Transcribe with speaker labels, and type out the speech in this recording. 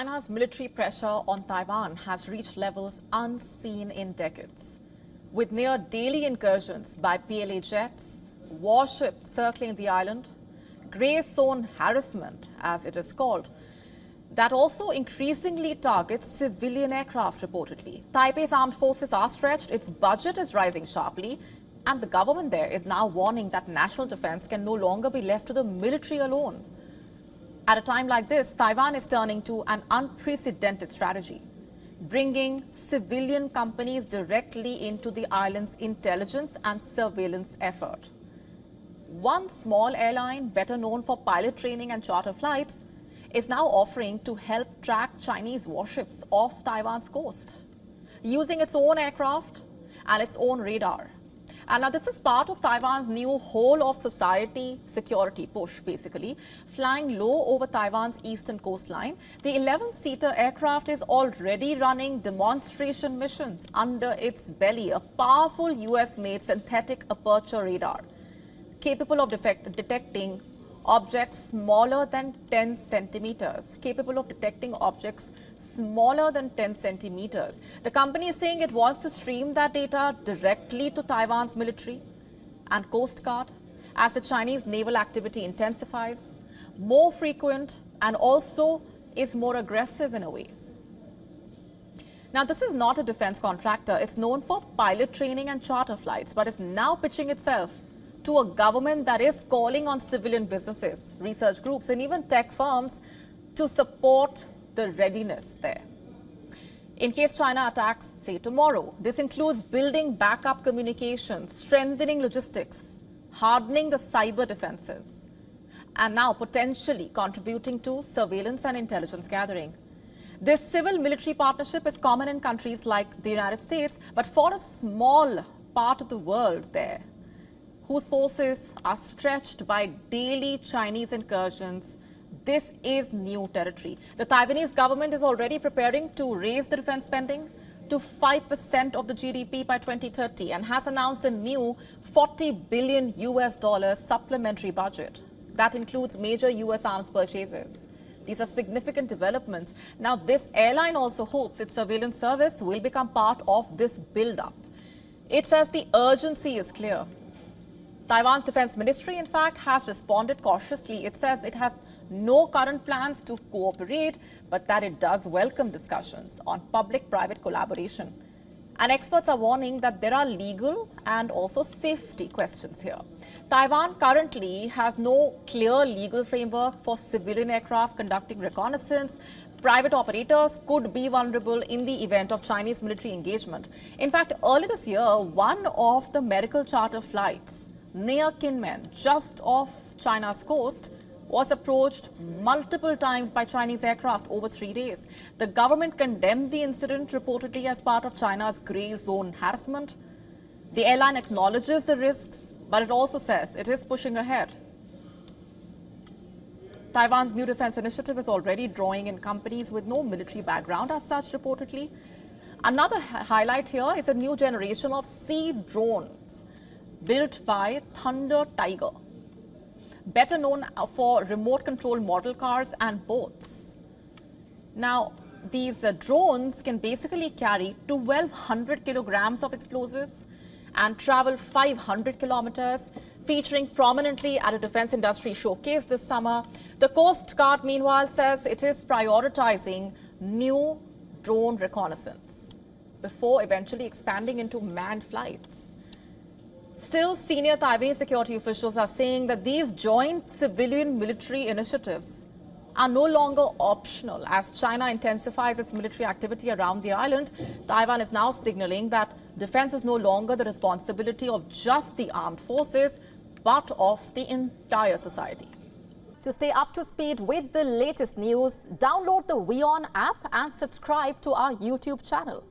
Speaker 1: China's military pressure on Taiwan has reached levels unseen in decades, with near daily incursions by PLA jets, warships circling the island, grey zone harassment, as it is called, that also increasingly targets civilian aircraft reportedly. Taipei's armed forces are stretched, its budget is rising sharply, and the government there is now warning that national defense can no longer be left to the military alone. At a time like this, Taiwan is turning to an unprecedented strategy, bringing civilian companies directly into the island's intelligence and surveillance effort. One small airline, better known for pilot training and charter flights, is now offering to help track Chinese warships off Taiwan's coast, using its own aircraft and its own radar. And now this is part of Taiwan's new whole-of-society security push, basically. Flying low over Taiwan's eastern coastline, the 11-seater aircraft is already running demonstration missions under its belly, a powerful US-made synthetic aperture radar, capable of detecting objects smaller than 10 centimeters, The company is saying it wants to stream that data directly to Taiwan's military and Coast Guard as the Chinese naval activity intensifies, more frequent, and also is more aggressive in a way. Now, this is not a defense contractor. It's known for pilot training and charter flights, but is now pitching itself to a government that is calling on civilian businesses, research groups, and even tech firms to support the readiness there. In case China attacks, say, tomorrow, this includes building backup communications, strengthening logistics, hardening the cyber defenses, and now potentially contributing to surveillance and intelligence gathering. This civil-military partnership is common in countries like the United States, but for a small part of the world there, whose forces are stretched by daily Chinese incursions, this is new territory. The Taiwanese government is already preparing to raise the defense spending to 5% of the GDP by 2030 and has announced a new $40 billion supplementary budget. That includes major US arms purchases. These are significant developments. Now, this airline also hopes its surveillance service will become part of this build-up. It says the urgency is clear. Taiwan's defense ministry, in fact, has responded cautiously. It says it has no current plans to cooperate, but that it does welcome discussions on public-private collaboration. And experts are warning that there are legal and also safety questions here. Taiwan currently has no clear legal framework for civilian aircraft conducting reconnaissance. Private operators could be vulnerable in the event of Chinese military engagement. In fact, early this year, one of the medical charter flights near Kinmen, just off China's coast, was approached multiple times by Chinese aircraft over 3 days. The government condemned the incident reportedly as part of China's grey zone harassment. The airline acknowledges the risks, but it also says it is pushing ahead. Taiwan's new defense initiative is already drawing in companies with no military background as such, reportedly. Another highlight here is a new generation of sea drones built by Thunder Tiger, better known for remote control model cars and boats. Now, these drones can basically carry 1,200 kilograms of explosives and travel 500 kilometers, featuring prominently at a defense industry showcase this summer. The Coast Guard, meanwhile, says it is prioritizing new drone reconnaissance before eventually expanding into manned flights. Still, senior Taiwanese security officials are saying that these joint civilian-military initiatives are no longer optional. As China intensifies its military activity around the island, Taiwan is now signaling that defense is no longer the responsibility of just the armed forces, but of the entire society. To stay up to speed with the latest news, download the WION app and subscribe to our YouTube channel.